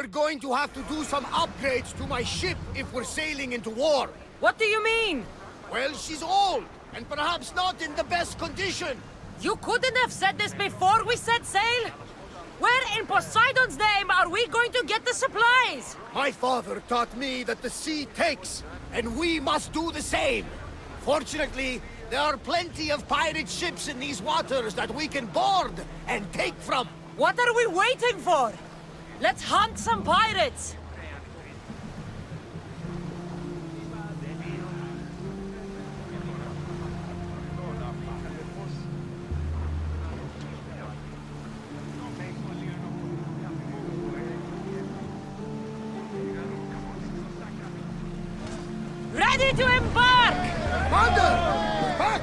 We're going to have to do some upgrades to my ship if we're sailing into war. What do you mean? Well, she's old, and perhaps not in the best condition. You couldn't have said this before we set sail? Where in Poseidon's name are we going to get the supplies? My father taught me that the sea takes, and we must do the same. Fortunately, there are plenty of pirate ships in these waters that we can board and take from. What are we waiting for? Let's hunt some pirates! Ready to embark! Commander! We're back!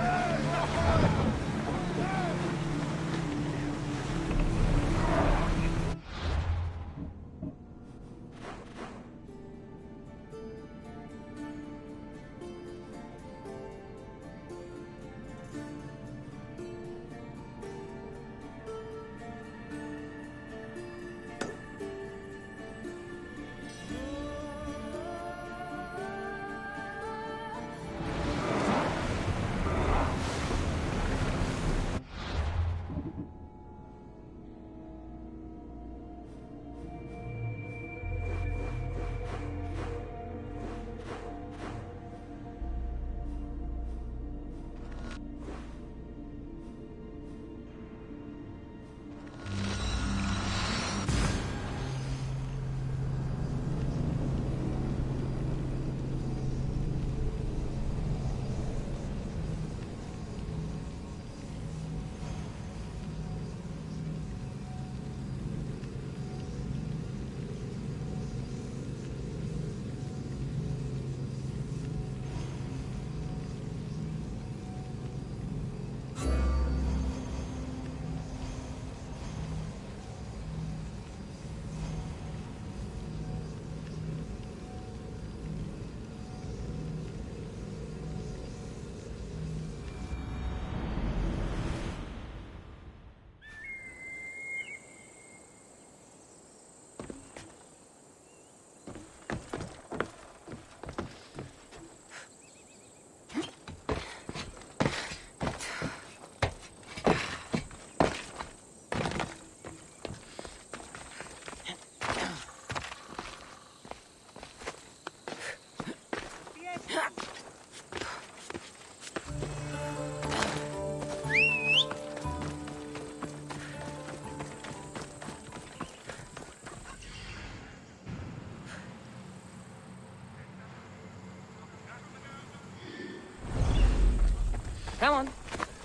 Come on,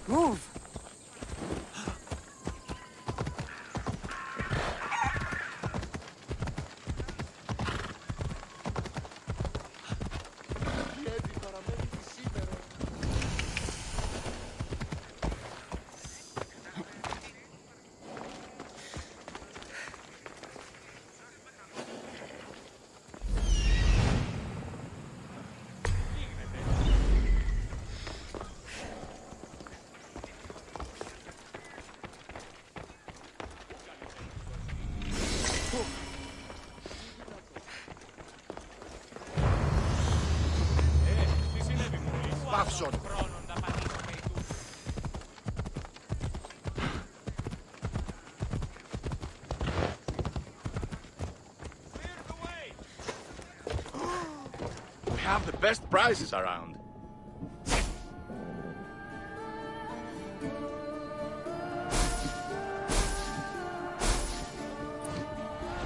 move! Παύσον. We have the best prizes around.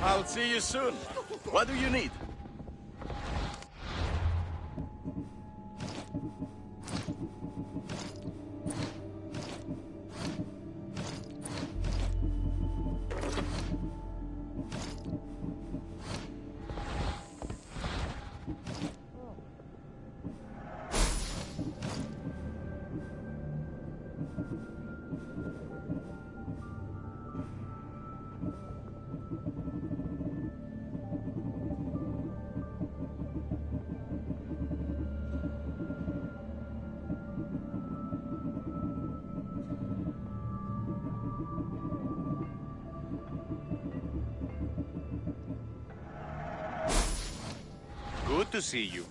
I'll see you soon. What do you need? to see you.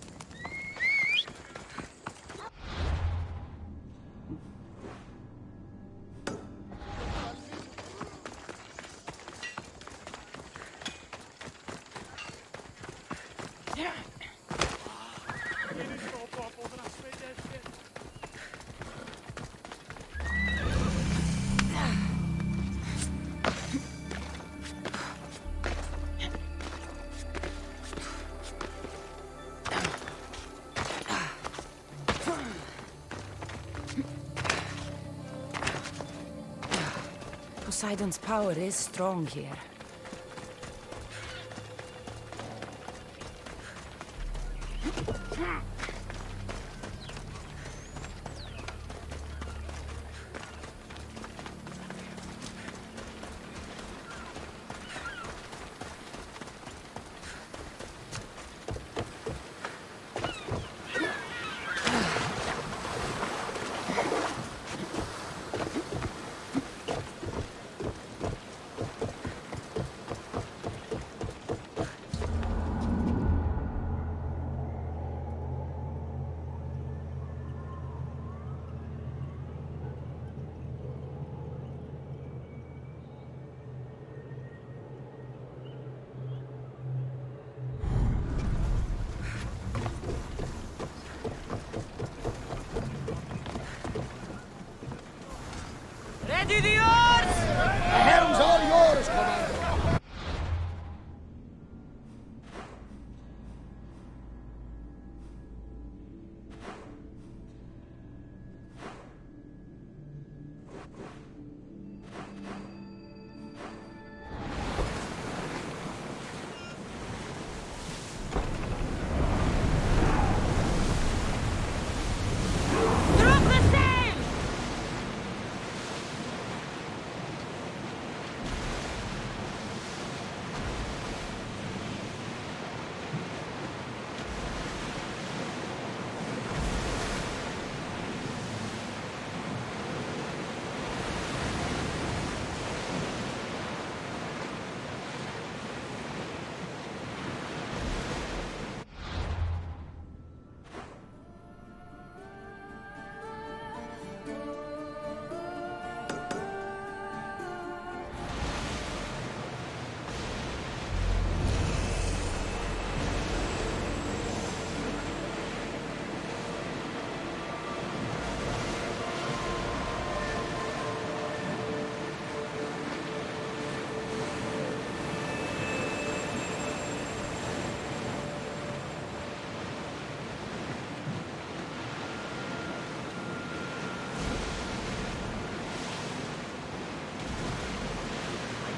Poseidon's power is strong here. Ready the oars! The helm's all yours, Commander. Drop the sail!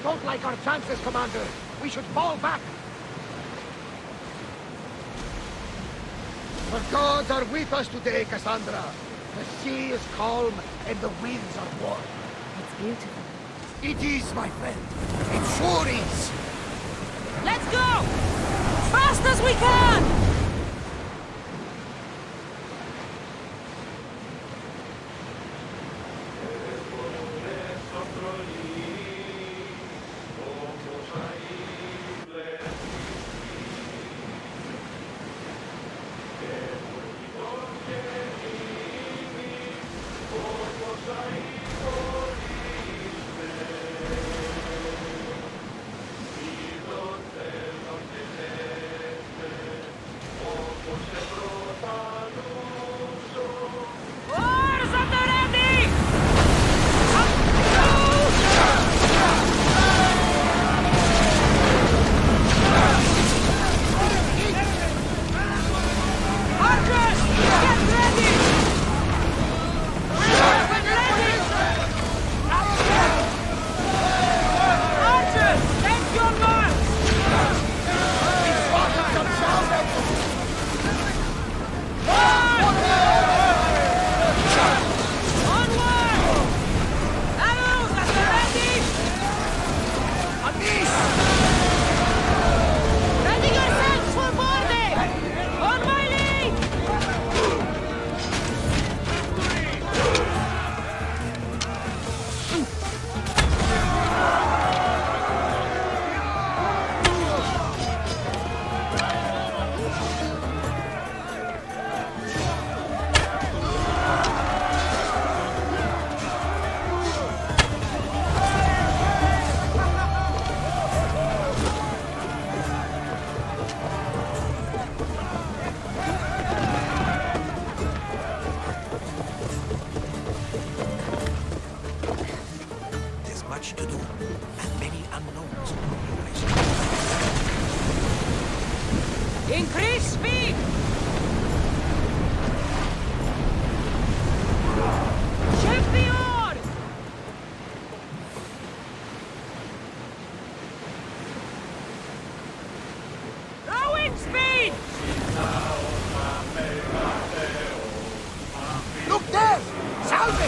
Don't like our chances, Commander. We should fall back. The gods are with us today, Kasandra. The sea is calm and the winds are warm. It's beautiful. It is, my friend. It sure is. Let's go! Fast as we can! Increase speed! Check the oar! Rowing speed! Look there! Salve!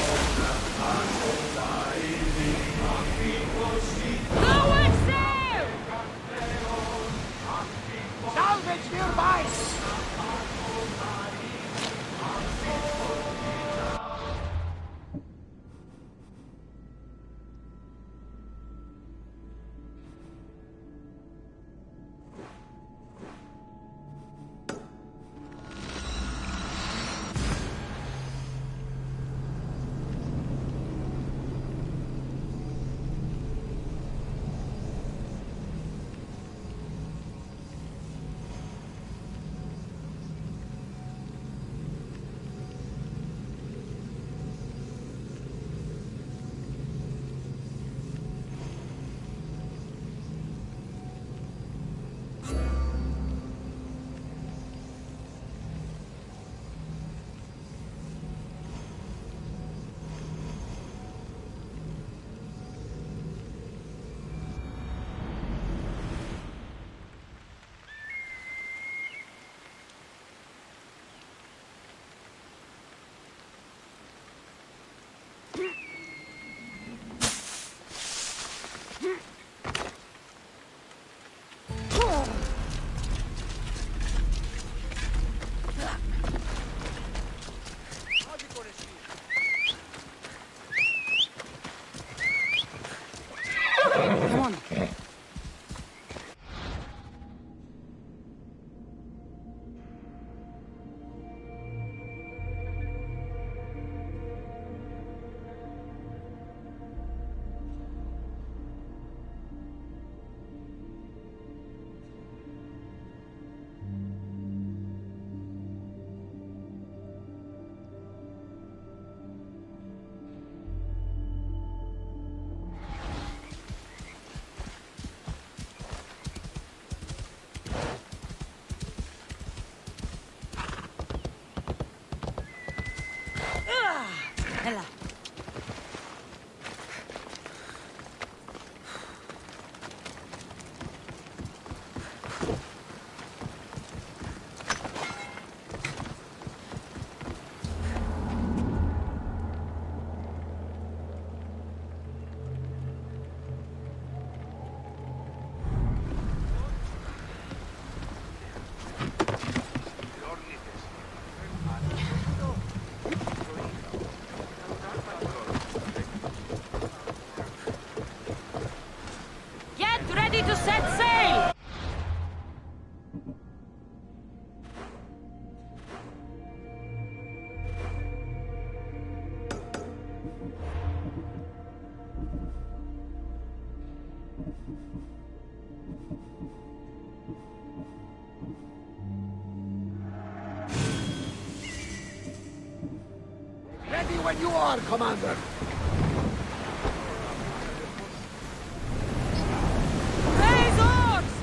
Lower sail! Salvage nearby! Come on. Hela. Get ready to set sail! Ready when you are, Commander! Raise oars!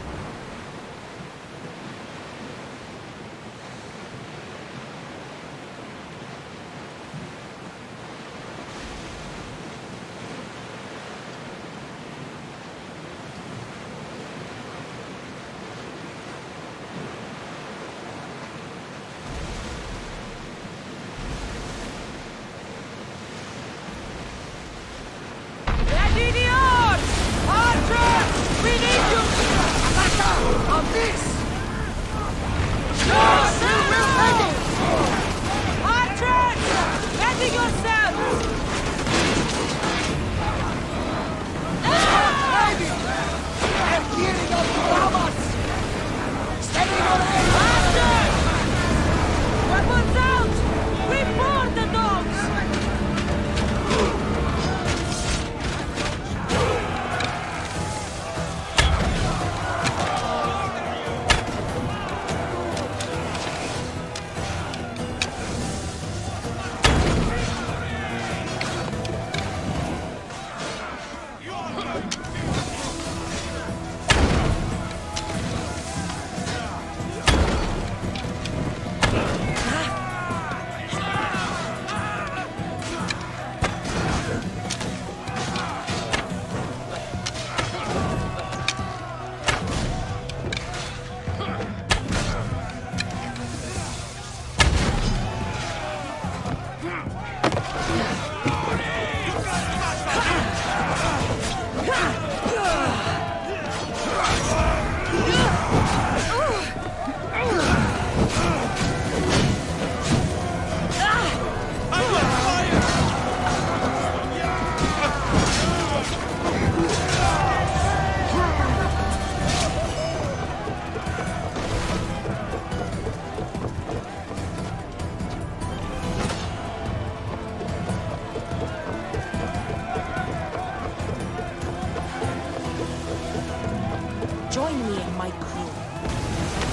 join me and my crew.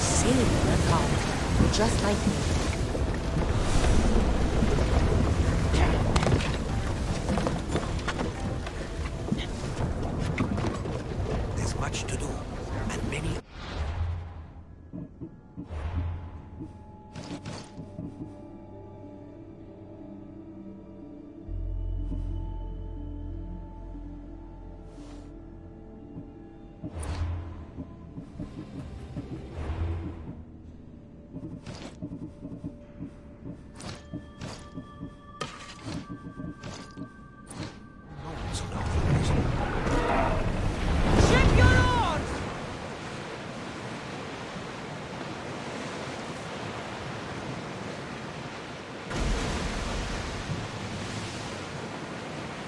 Sailor come, just like me. There's much to do, and many... Ship your oars!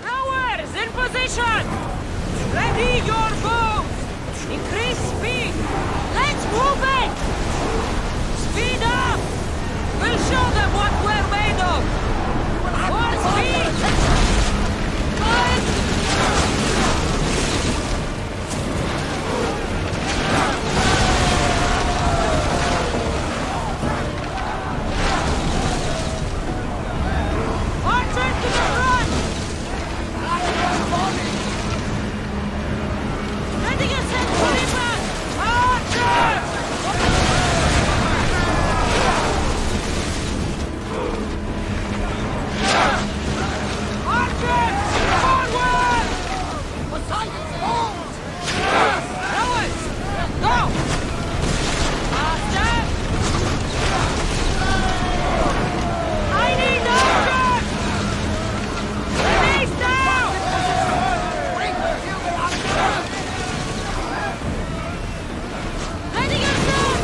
Rowers in position! Ready your boats! Increase speed! Let's move it! Speed up! We'll show them what we're made of! More speed! Good! Archers to the front! Ready yourself, Reaper! Archers! Archers! Forward! Rowers! Go! Faster! I need archers! Release now! Ready yourself!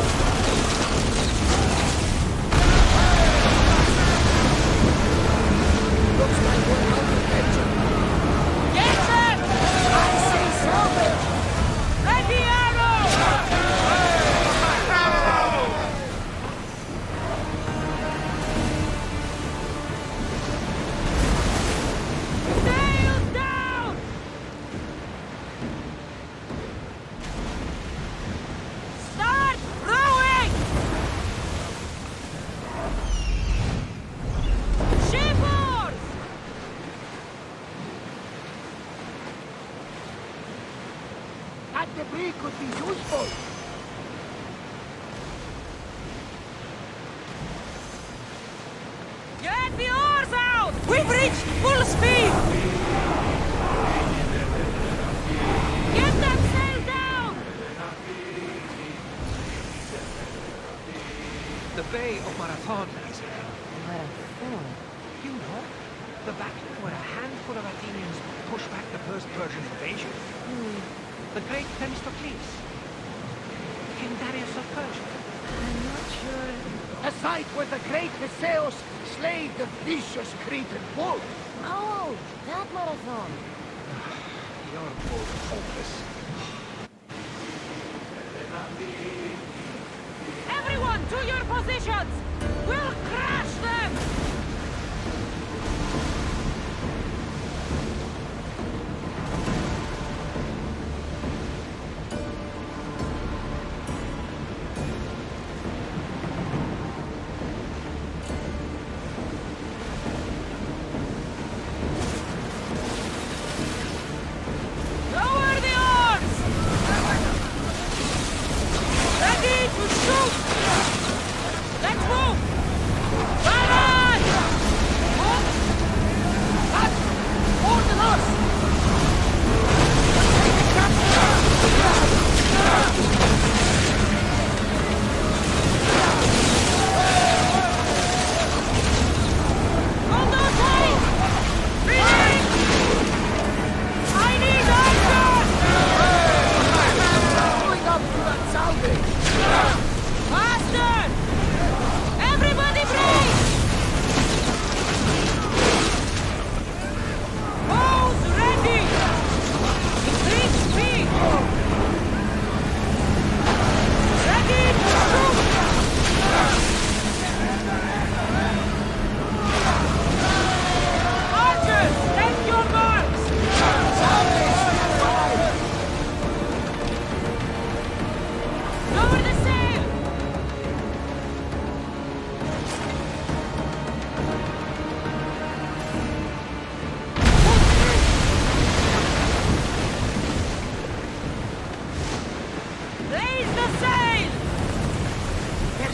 Looks like we're out of danger. Get them! I say salvage! Ready arrow! Sails down! Start rowing! Shipboard! That debris could be useful. Get the oars out! We've reached full speed! Get them sail down! The Bay of Marathon, Lisa. Marathon? You know, the battle where a handful of Athenians pushed back the first Persian invasion. The great Themistocles. King Darius of Persia. I'm not sure. The site where the great Theseus slayed the vicious Cretan bull. Oh, that marathon. You're both hopeless. Everyone to your positions! We'll crush them! Lower the arms! Ready to shoot! Let's move!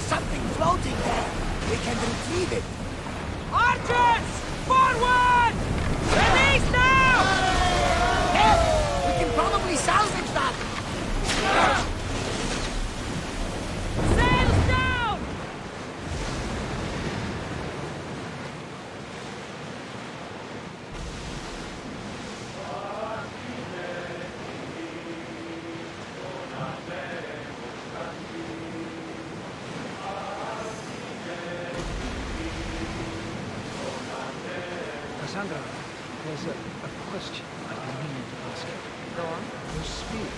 something floating there. We can retrieve it. Archers! Forward! Release now! Yes! We can probably salvage that! Sails down! Kasandra, there's a question I've been meaning to ask you. Go on. Your spear.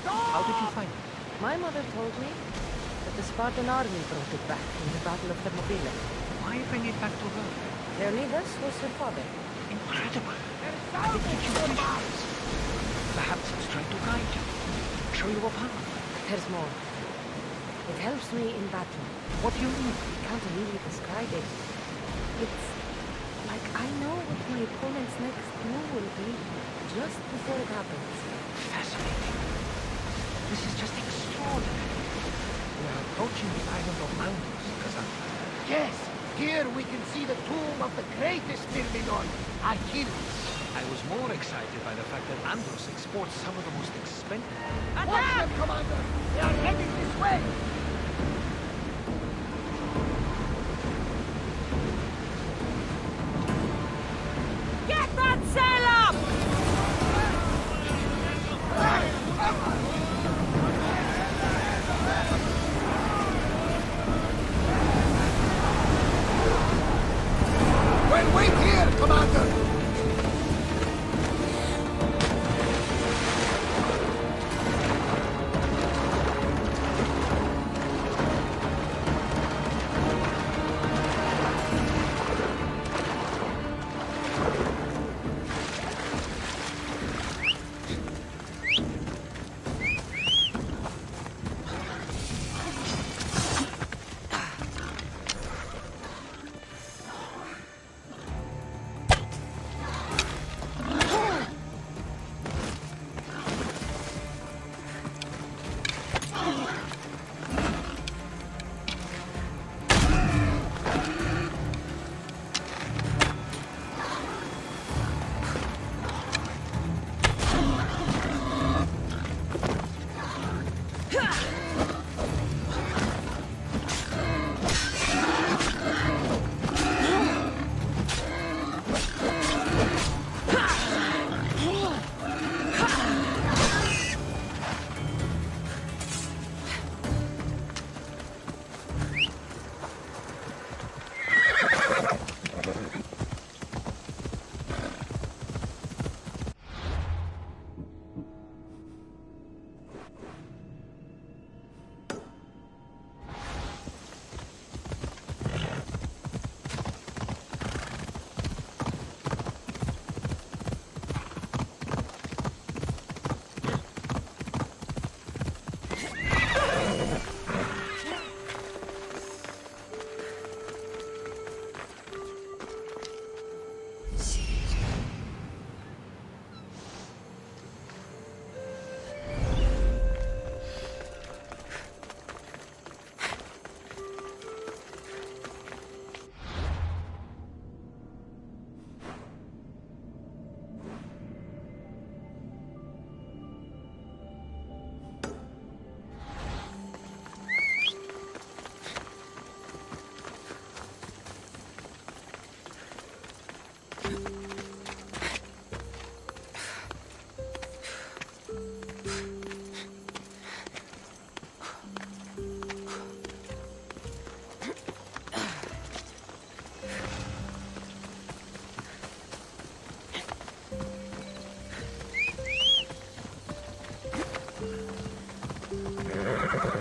How did you find it? My mother told me that the Spartan army brought it back in the Battle of Thermopylae. Why bring it back to her? Leonidas was her father. Incredible. And it gives you visions. Perhaps it's trying to guide you. Show you a path. There's more. It helps me in battle. What do you mean? I can't really describe it. It's like I know what my opponent's next move will be just before it happens. Fascinating. This is just extraordinary. We are approaching the island of Andros, Kasandra. Yes! Here we can see the tomb of the greatest Myrmidon, Achilles. I was more excited by the fact that Andros exports some of the most expensive. Watch them, Commander! They are heading this way! Get that sail up! Well, wait here, Commander!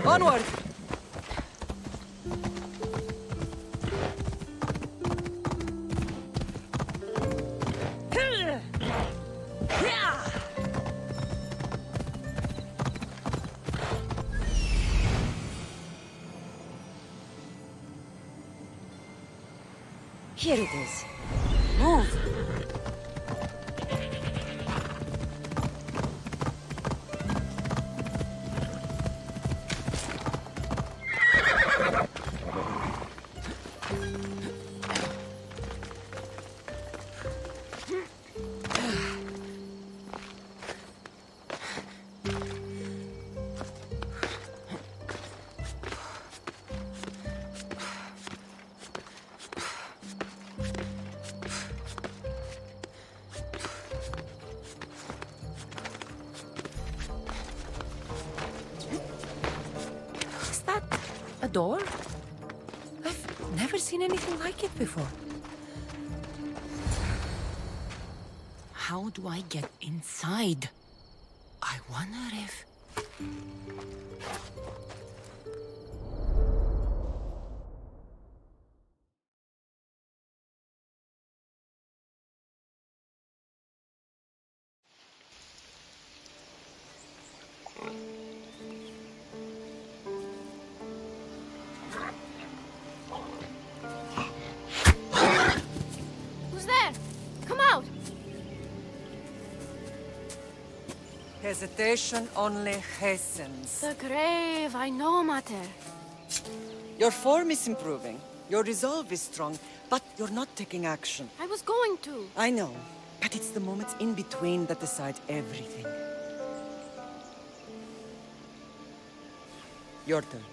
Onward! Here it is. Move! door? I've never seen anything like it before. How do I get inside? I wonder if... Who's there? Come out! Hesitation only hastens. The grave, I know, Mater. Your form is improving. Your resolve is strong, but you're not taking action. I was going to. I know, but it's the moments in between that decide everything. Your turn.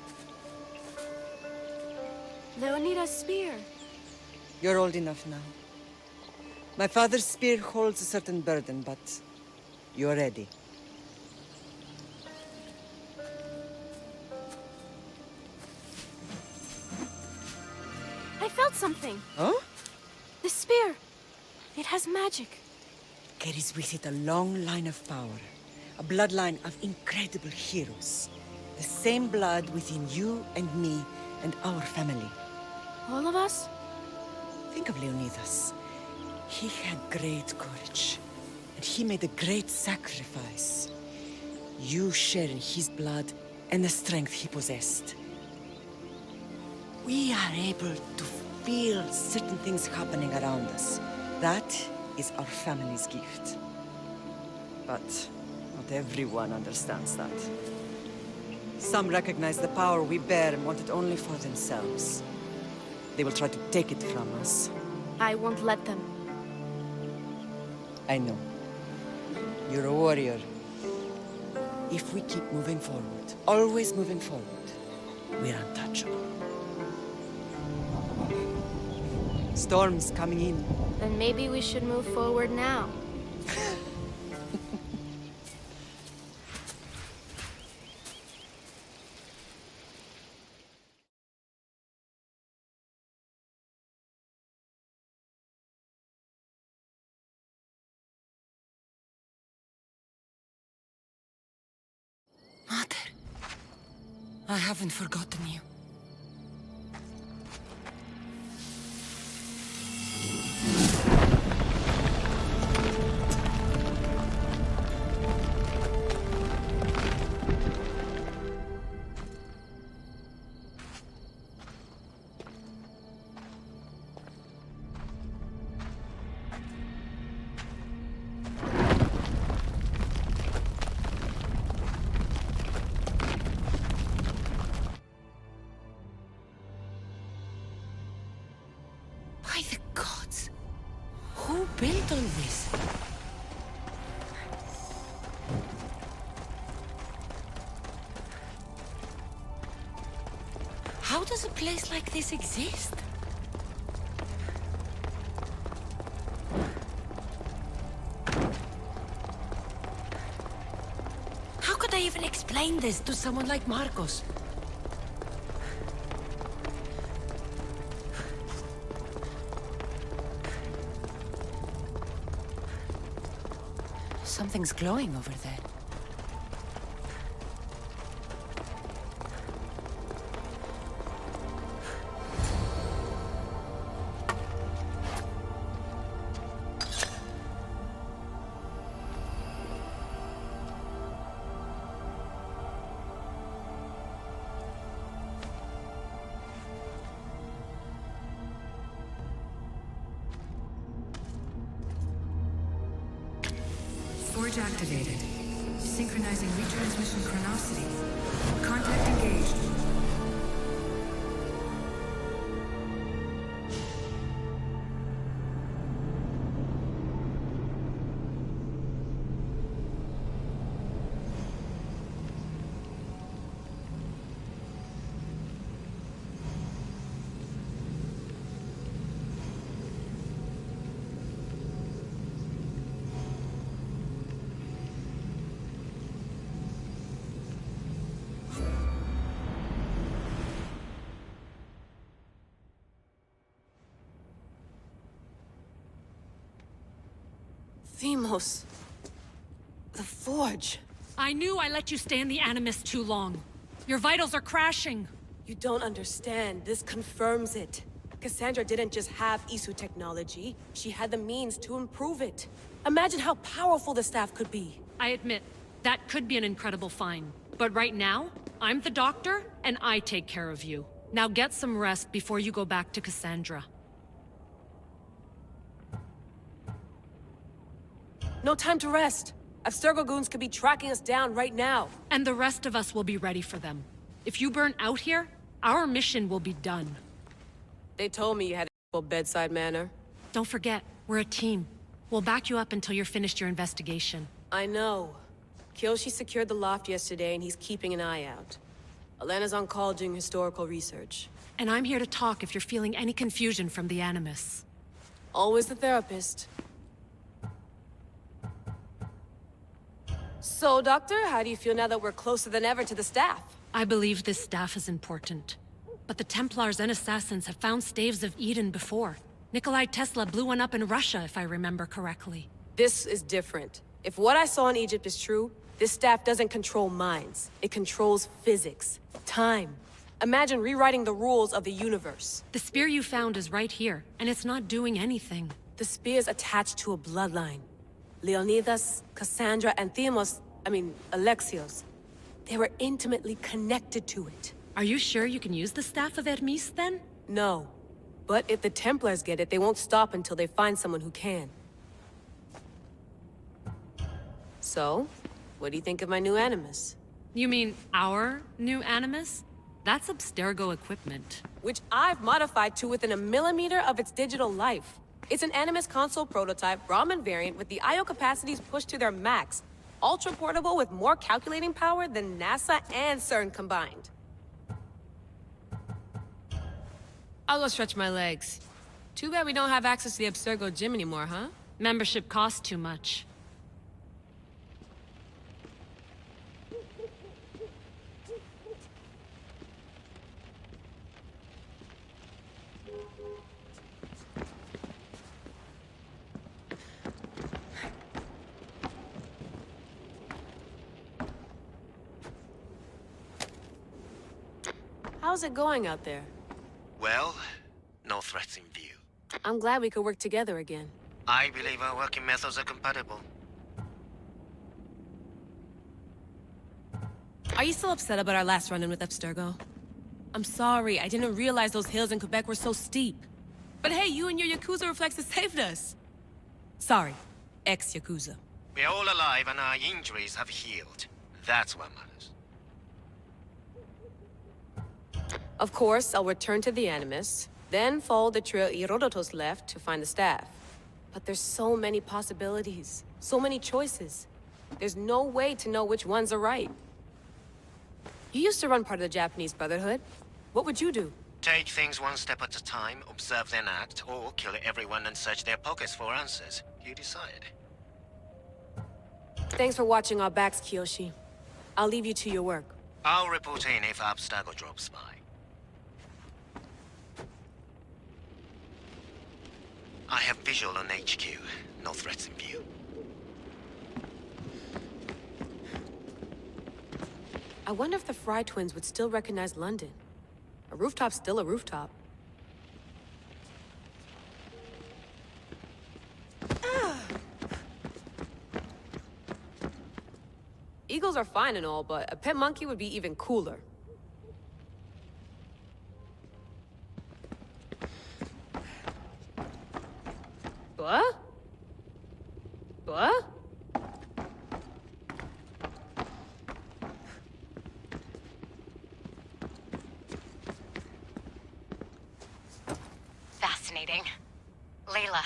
Leonida's spear. You're old enough now. My father's spear holds a certain burden, but you're ready. I felt something. Huh? The spear. It has magic. Carries with it a long line of power. A bloodline of incredible heroes. The same blood within you and me and our family. All of us? Think of Leonidas. He had great courage. And he made a great sacrifice. You share in his blood and the strength he possessed. We are able to feel certain things happening around us. That is our family's gift. But not everyone understands that. Some recognize the power we bear and want it only for themselves. They will try to take it from us. I won't let them. I know. You're a warrior. If we keep moving forward, always moving forward, we're untouchable. Storm's coming in. Then maybe we should move forward now. Mater, I haven't forgotten you. By the gods! Who built all this? How does a place like this exist? How could I even explain this to someone like Marcos? Something's glowing over there. Forge activated. Synchronizing retransmission chronicity. Contact engaged. Themos. The Forge. I knew I let you stay in the Animus too long. Your vitals are crashing. You don't understand. This confirms it. Cassandra didn't just have Isu technology. She had the means to improve it. Imagine how powerful the staff could be. I admit, that could be an incredible find. But right now, I'm the doctor, and I take care of you. Now get some rest before you go back to Cassandra. No time to rest. Abstergo goons could be tracking us down right now. And the rest of us will be ready for them. If you burn out here, our mission will be done. They told me you had a bedside manner. Don't forget, we're a team. We'll back you up until you're finished your investigation. I know. Kyoshi secured the loft yesterday and he's keeping an eye out. Elena's on call doing historical research. And I'm here to talk if you're feeling any confusion from the Animus. Always the therapist. So, Doctor, how do you feel now that we're closer than ever to the staff? I believe this staff is important. But the Templars and Assassins have found staves of Eden before. Nikolai Tesla blew one up in Russia, if I remember correctly. This is different. If what I saw in Egypt is true, this staff doesn't control minds. It controls physics, time. Imagine rewriting the rules of the universe. The spear you found is right here, and it's not doing anything. The spear's attached to a bloodline. Leonidas, Cassandra, and Alexios. They were intimately connected to it. Are you sure you can use the Staff of Hermes, then? No. But if the Templars get it, they won't stop until they find someone who can. So, what do you think of my new Animus? You mean our new Animus? That's Abstergo equipment. Which I've modified to within a millimeter of its digital life. It's an Animus console prototype, Brahmin variant, with the I/O capacities pushed to their max. Ultra-portable with more calculating power than NASA and CERN combined. I'll go stretch my legs. Too bad we don't have access to the Abstergo gym anymore, huh? Membership costs too much. How's it going out there? Well, no threats in view. I'm glad we could work together again. I believe our working methods are compatible. Are you still upset about our last run-in with Abstergo? I'm sorry, I didn't realize those hills in Quebec were so steep. But hey, you and your Yakuza reflexes saved us. Sorry, ex-Yakuza. We're all alive and our injuries have healed. That's what matters. Of course, I'll return to the Animus, then follow the trail Herodotus left to find the staff. But there's so many possibilities, so many choices. There's no way to know which ones are right. You used to run part of the Japanese Brotherhood. What would you do? Take things one step at a time, observe then act, or kill everyone and search their pockets for answers. You decide. Thanks for watching our backs, Kiyoshi. I'll leave you to your work. I'll report in if Abstergo drops by. I have visual on HQ. No threats in view. I wonder if the Fry twins would still recognize London. A rooftop's still a rooftop. Eagles are fine and all, but a pet monkey would be even cooler. What? What? Fascinating. Layla,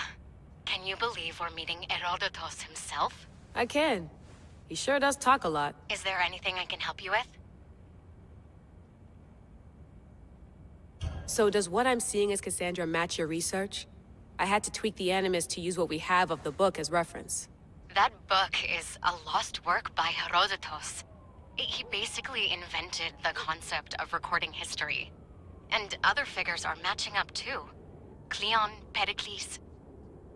can you believe we're meeting Herodotus himself? I can. He sure does talk a lot. Is there anything I can help you with? So does what I'm seeing as Cassandra match your research? I had to tweak the Animus to use what we have of the book as reference. That book is a lost work by Herodotus. He basically invented the concept of recording history. And other figures are matching up too. Cleon, Pericles.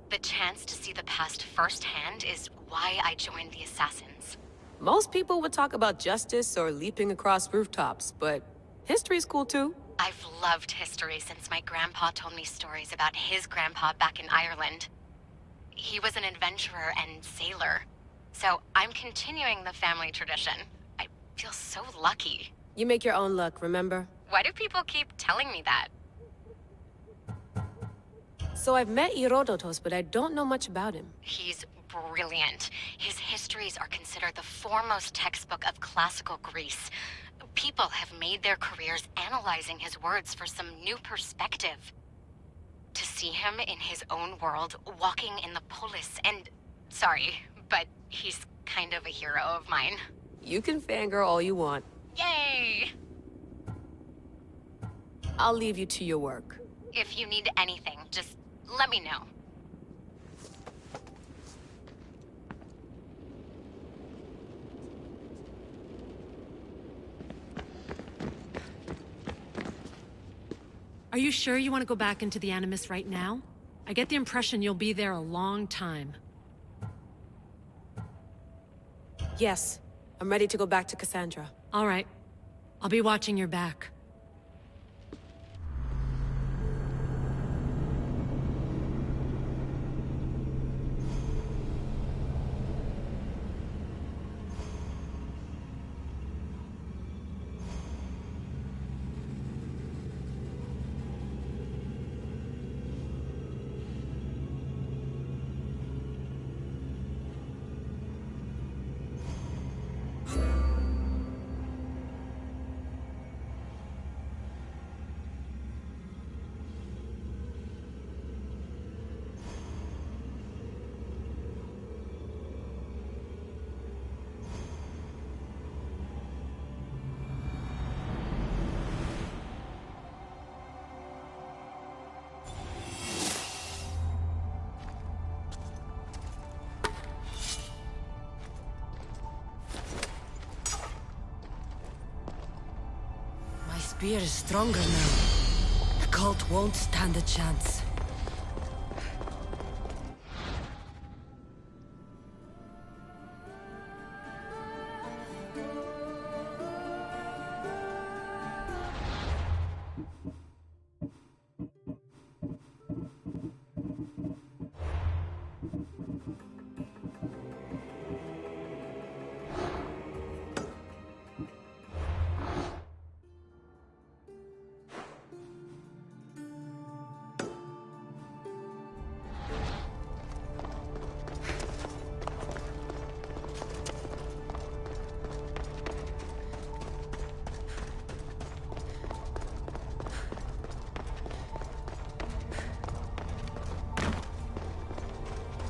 The chance to see the past firsthand is why I joined the Assassins. Most people would talk about justice or leaping across rooftops, but history's cool too. I've loved history since my grandpa told me stories about his grandpa back in Ireland. He was an adventurer and sailor, so I'm continuing the family tradition. I feel so lucky. You make your own luck, remember? Why do people keep telling me that? So I've met Herodotus, but I don't know much about him. He's brilliant. His histories are considered the foremost textbook of classical Greece. People have made their careers analyzing his words for some new perspective. To see him in his own world, walking in the polis, and... Sorry, but he's kind of a hero of mine. You can fangirl all you want. Yay! I'll leave you to your work. If you need anything, just let me know. Are you sure you want to go back into the Animus right now? I get the impression you'll be there a long time. Yes, I'm ready to go back to Kasandra. All right. I'll be watching your back. My spear is stronger now. The cult won't stand a chance.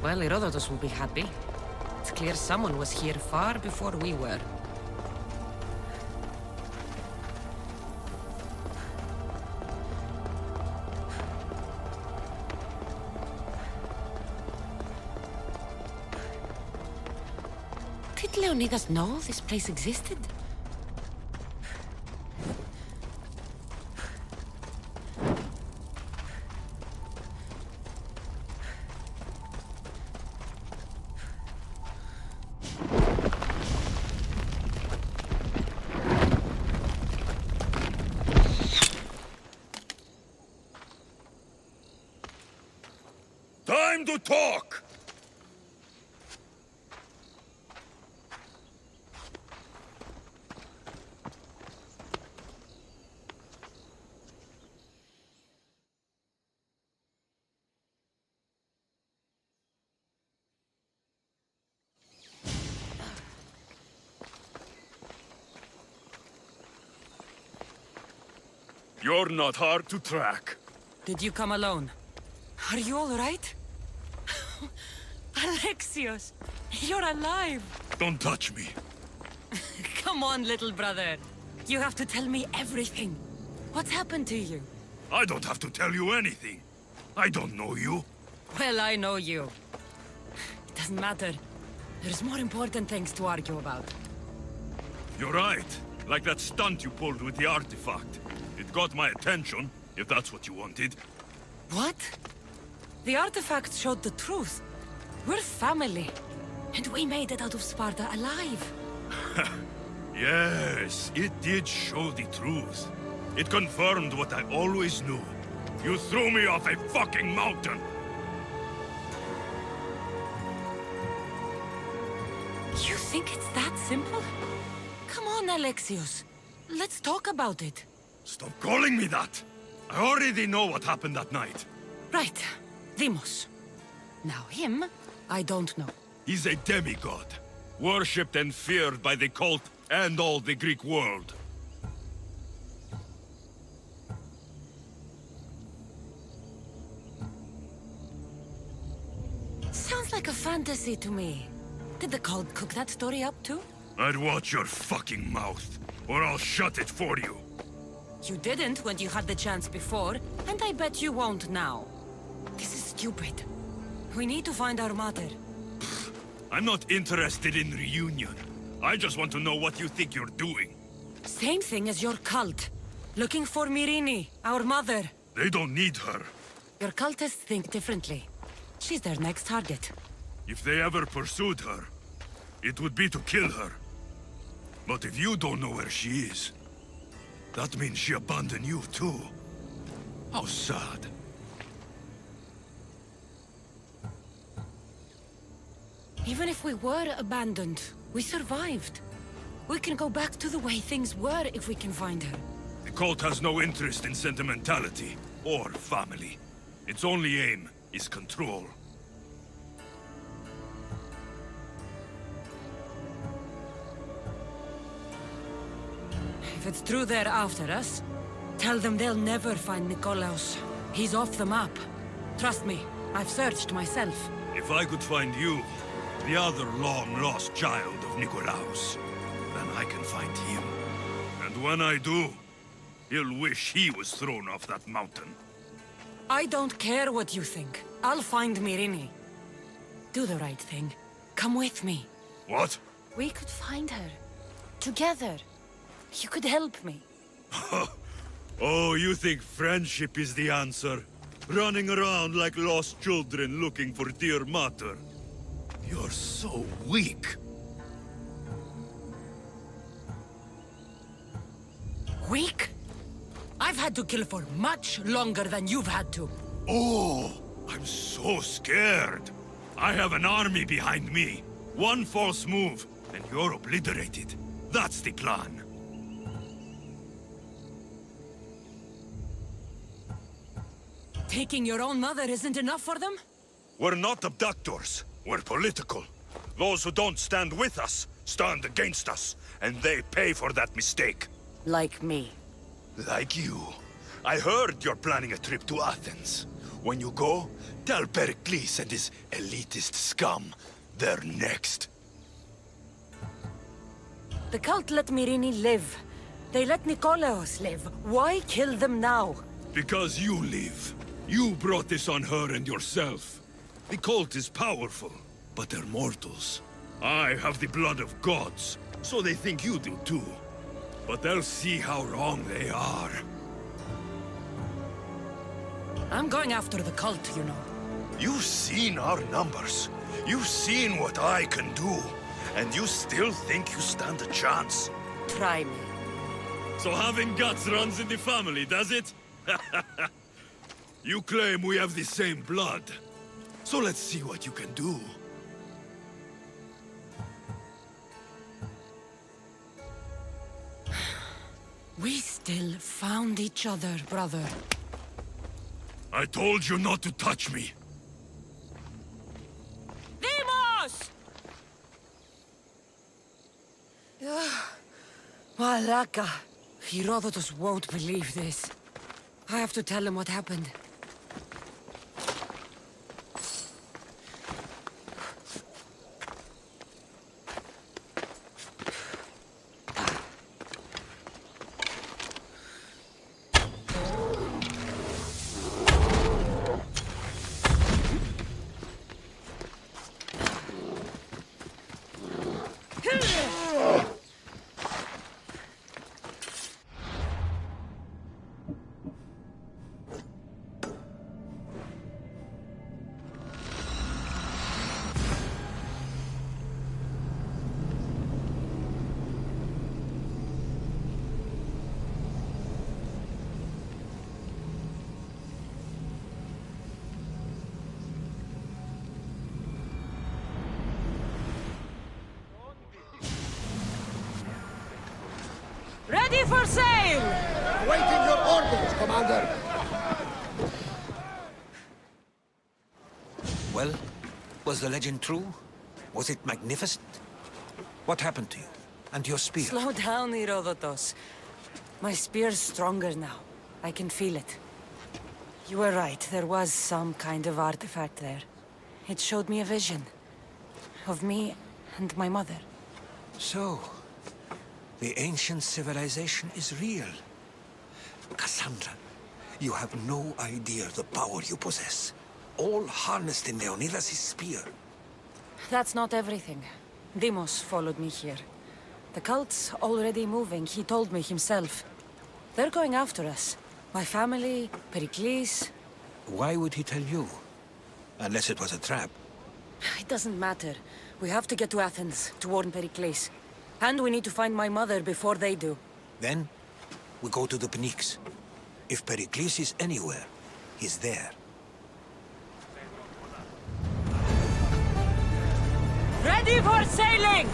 Well, Herodotus will be happy. It's clear someone was here far before we were. Did Leonidas know this place existed? Time to talk! You're not hard to track. Did you come alone? Are you all right? Alexios, you're alive! Don't touch me. Come on, little brother. You have to tell me everything. What's happened to you? I don't have to tell you anything. I don't know you. Well, I know you. It doesn't matter. There's more important things to argue about. You're right. Like that stunt you pulled with the artifact. It got my attention, if that's what you wanted. What? The artifact showed the truth. We're family. And we made it out of Sparta alive. Yes, it did show the truth. It confirmed what I always knew. You threw me off a fucking mountain! You think it's that simple? Come on, Alexios. Let's talk about it. Stop calling me that! I already know what happened that night. Right. Deimos. Now him, I don't know. He's a demigod. Worshipped and feared by the cult and all the Greek world. Sounds like a fantasy to me. Did the cult cook that story up too? I'd watch your fucking mouth, or I'll shut it for you. You didn't when you had the chance before, and I bet you won't now. This is stupid. We need to find our mother. I'm not interested in reunion. I just want to know what you think you're doing. Same thing as your cult. Looking for Myrrine, our mother. They don't need her. Your cultists think differently. She's their next target. If they ever pursued her, it would be to kill her. But if you don't know where she is, that means she abandoned you too. How sad. Even if we were abandoned, we survived. We can go back to the way things were if we can find her. The cult has no interest in sentimentality or family. Its only aim is control. If it's true they're after us, tell them they'll never find Nikolaos. He's off the map. Trust me, I've searched myself. If I could find you, the other long-lost child of Nikolaos, then I can find him. And when I do, he'll wish he was thrown off that mountain. I don't care what you think. I'll find Myrrine. Do the right thing. Come with me. What? We could find her. Together. You could help me. Oh, you think friendship is the answer? Running around like lost children looking for dear mother. You're so weak. Weak? I've had to kill for much longer than you've had to. Oh, I'm so scared. I have an army behind me. One false move, and you're obliterated. That's the plan. Taking your own mother isn't enough for them? We're not abductors. We're political. Those who don't stand with us, stand against us. And they pay for that mistake. Like me. Like you. I heard you're planning a trip to Athens. When you go, tell Pericles and his elitist scum they're next. The cult let Myrrine live. They let Nikolaos live. Why kill them now? Because you live. You brought this on her and yourself. The cult is powerful, but they're mortals. I have the blood of gods, so they think you do too. But they'll see how wrong they are. I'm going after the cult, you know. You've seen our numbers. You've seen what I can do. And you still think you stand a chance? Try me. So having guts runs in the family, does it? You claim we have the same blood. So let's see what you can do. We still found each other, brother. I told you not to touch me. Deimos! Malaka. Herodotus won't believe this. I have to tell him what happened. for sail! Awaiting your orders, Commander. Well, was the legend true? Was it magnificent? What happened to you? And your spear? Slow down, Herodotus. My spear's stronger now. I can feel it. You were right, there was some kind of artifact there. It showed me a vision. Of me and my mother. So, the ancient civilization is real. Kasandra, you have no idea the power you possess. All harnessed in Leonidas' spear. That's not everything. Deimos followed me here. The cult's already moving, he told me himself. They're going after us. My family, Pericles. Why would he tell you? Unless it was a trap. It doesn't matter. We have to get to Athens, to warn Pericles. And we need to find my mother before they do. Then, we go to the Pnyx. If Pericles is anywhere, he's there. Ready for sailing!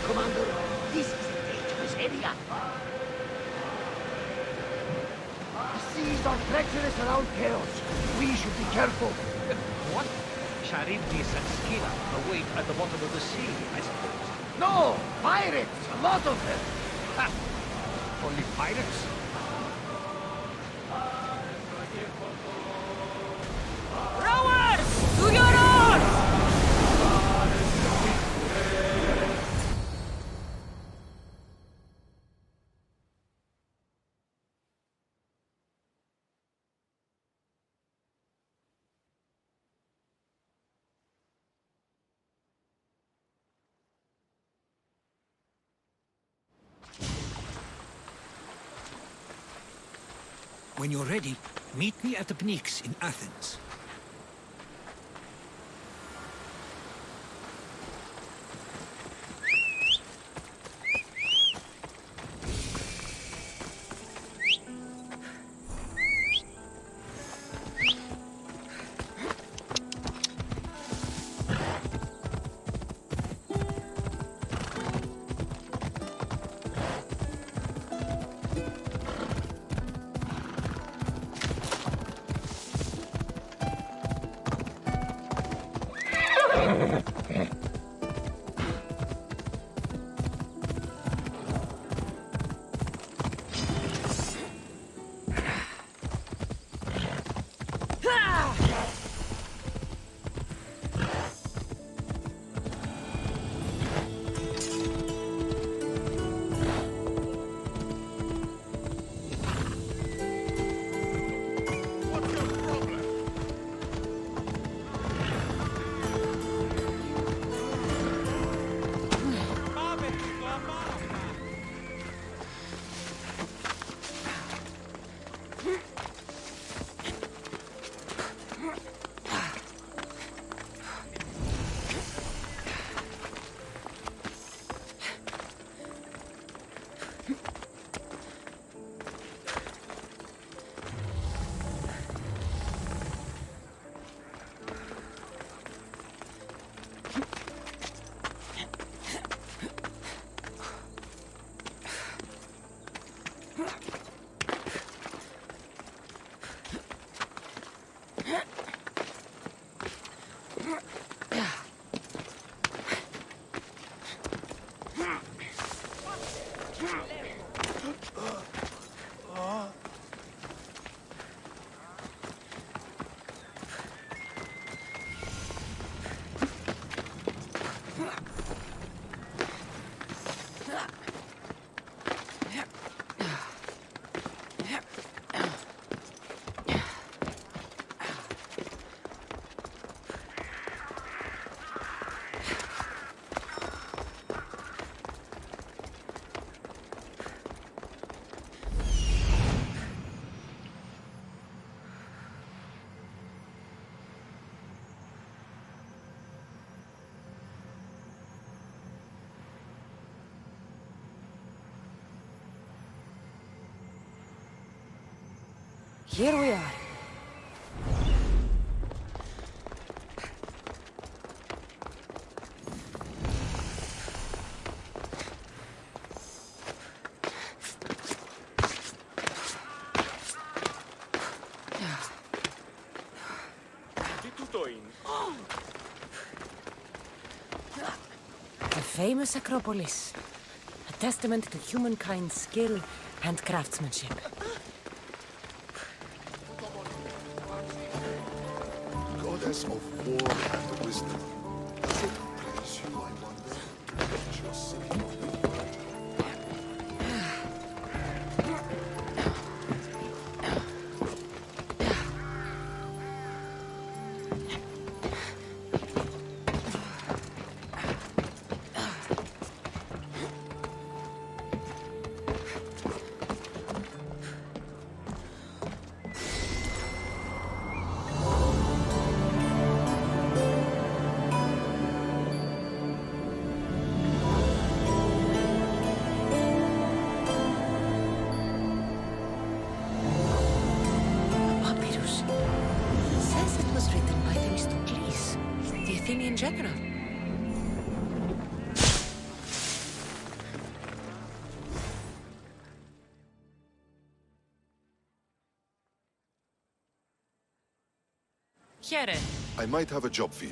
Commander. This is a dangerous area. The seas are treacherous around Chaos. We should be careful. What? Charybdis and Scylla await at the bottom of the sea, I suppose. No! Pirates! A lot of them! Ha! Only pirates? Rowers! To your oars! When you're ready, meet me at the Pnyx in Athens. Here we are. The famous Acropolis. A testament to humankind's skill and craftsmanship. Goddess of war and wisdom. Does it please you, I wonder, to let your city In general. Here. I might have a job for you.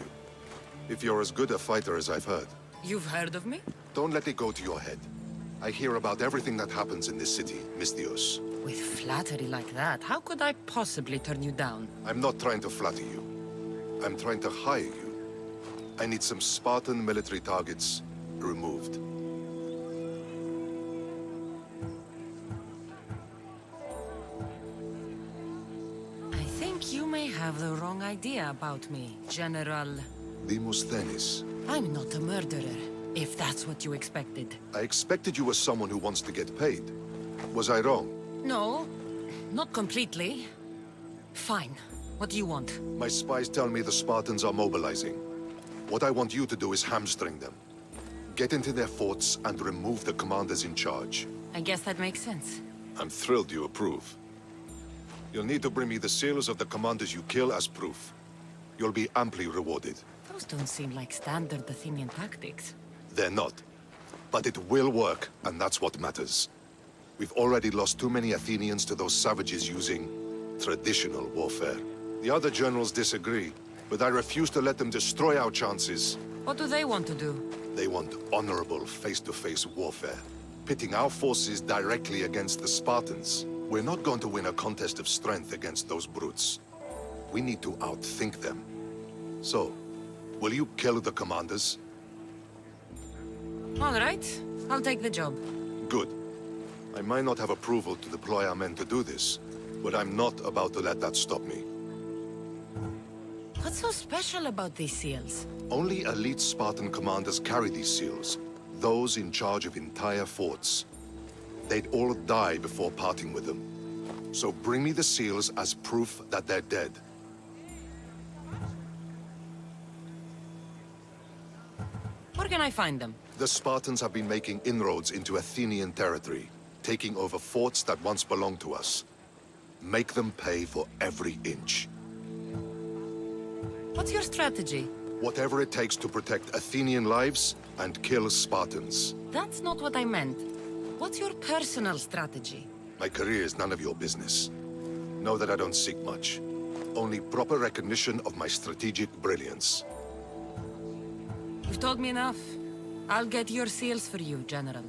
If you're as good a fighter as I've heard. You've heard of me? Don't let it go to your head. I hear about everything that happens in this city, Misthios. With flattery like that, how could I possibly turn you down? I'm not trying to flatter you. I'm trying to hire you. I need some Spartan military targets removed. I think you may have the wrong idea about me, General. Demosthenes. I'm not a murderer, if that's what you expected. I expected you as someone who wants to get paid. Was I wrong? No, not completely. Fine. What do you want? My spies tell me the Spartans are mobilizing. What I want you to do is hamstring them. Get into their forts and remove the commanders in charge. I guess that makes sense. I'm thrilled you approve. You'll need to bring me the seals of the commanders you kill as proof. You'll be amply rewarded. Those don't seem like standard Athenian tactics. They're not. But it will work, and that's what matters. We've already lost too many Athenians to those savages using traditional warfare. The other generals disagree, but I refuse to let them destroy our chances. What do they want to do? They want honorable face-to-face warfare, pitting our forces directly against the Spartans. We're not going to win a contest of strength against those brutes. We need to outthink them. So, will you kill the commanders? All right, I'll take the job. Good. I might not have approval to deploy our men to do this, but I'm not about to let that stop me. What's so special about these seals? Only elite Spartan commanders carry these seals, those in charge of entire forts. They'd all die before parting with them. So bring me the seals as proof that they're dead. Where can I find them? The Spartans have been making inroads into Athenian territory, taking over forts that once belonged to us. Make them pay for every inch. What's your strategy? Whatever it takes to protect Athenian lives and kill Spartans. That's not what I meant. What's your personal strategy? My career is none of your business. Know that I don't seek much. Only proper recognition of my strategic brilliance. You've told me enough. I'll get your seals for you, General.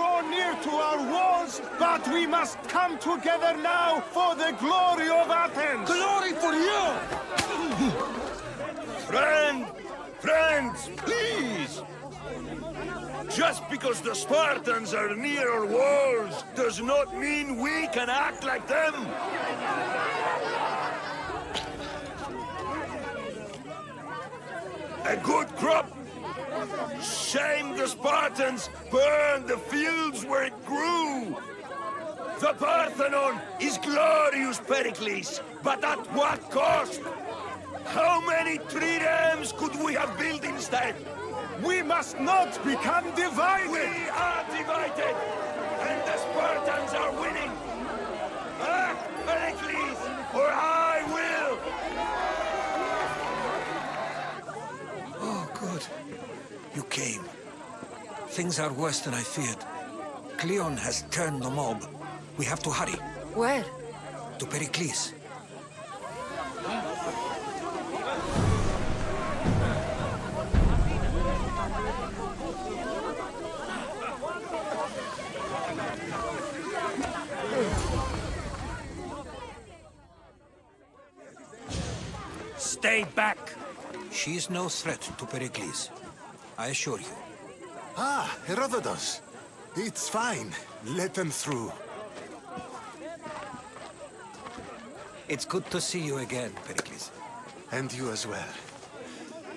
draw near to our walls, but we must come together now for the glory of Athens! Glory for you! Friends, please! Just because the Spartans are near our walls does not mean we can act like them! A good crop! Shame the Spartans burned the fields where it grew! The Parthenon is glorious, Pericles, but at what cost? How many triremes could we have built instead? We must not become divided! We are divided! And the Spartans are winning! Act, Pericles, or I will! Oh, good. You came. Things are worse than I feared. Cleon has turned the mob. We have to hurry. Where? To Pericles. Stay back! She's no threat to Pericles. I assure you. Ah, Herodotus. It's fine. Let them through. It's good to see you again, Pericles. And you as well.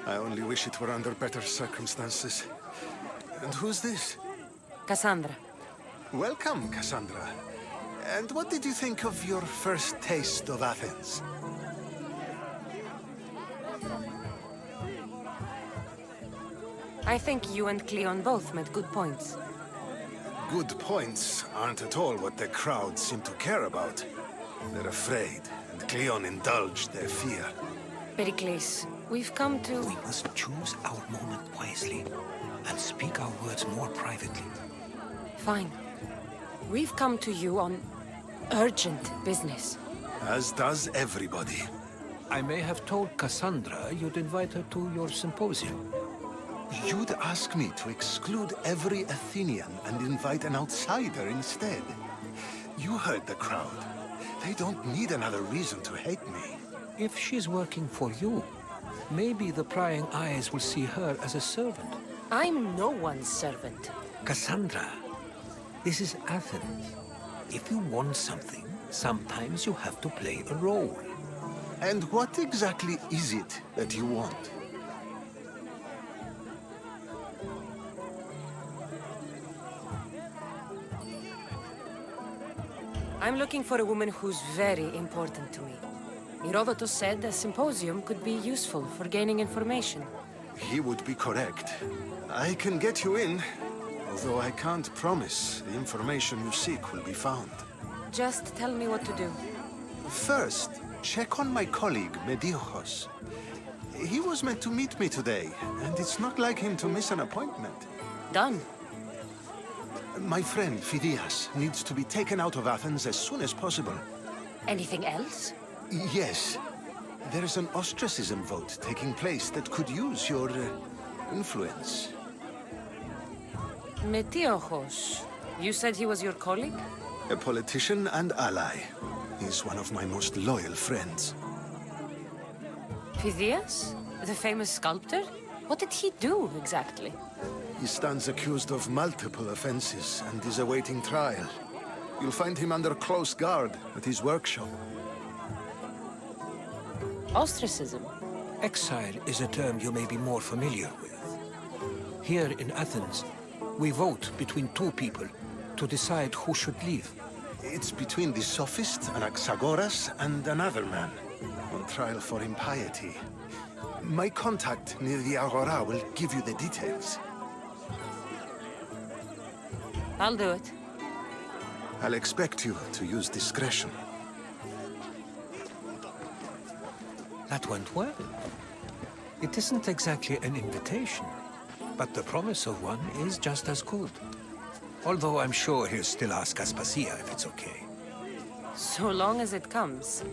I only wish it were under better circumstances. And who's this? Kasandra. Welcome, Kasandra. And what did you think of your first taste of Athens? I think you and Cleon both made good points. Good points aren't at all what the crowd seem to care about. They're afraid, and Cleon indulged their fear. Pericles, we've come to... We must choose our moment wisely, and speak our words more privately. Fine. We've come to you on urgent business. As does everybody. I may have told Cassandra you'd invite her to your symposium. You'd ask me to exclude every Athenian and invite an outsider instead. You heard the crowd. They don't need another reason to hate me. If she's working for you, maybe the prying eyes will see her as a servant. I'm no one's servant. Cassandra, this is Athens. If you want something, sometimes you have to play a role. And what exactly is it that you want? I'm looking for a woman who's very important to me. Herodotus said a symposium could be useful for gaining information. He would be correct. I can get you in, although I can't promise the information you seek will be found. Just tell me what to do. First, check on my colleague, Mediochos. He was meant to meet me today, and it's not like him to miss an appointment. Done. My friend, Phidias, needs to be taken out of Athens as soon as possible. Anything else? Yes. There's an ostracism vote taking place that could use your influence. Metiochos. You said he was your colleague? A politician and ally. He's one of my most loyal friends. Phidias? The famous sculptor? What did he do, exactly? He stands accused of multiple offenses and is awaiting trial. You'll find him under close guard at his workshop. Ostracism? Exile is a term you may be more familiar with. Here in Athens, we vote between two people to decide who should leave. It's between the sophist Anaxagoras and another man, on trial for impiety. My contact near the Agora will give you the details. I'll do it. I'll expect you to use discretion. That went well. It isn't exactly an invitation, but the promise of one is just as good. Although I'm sure he'll still ask Aspasia if it's okay. So long as it comes.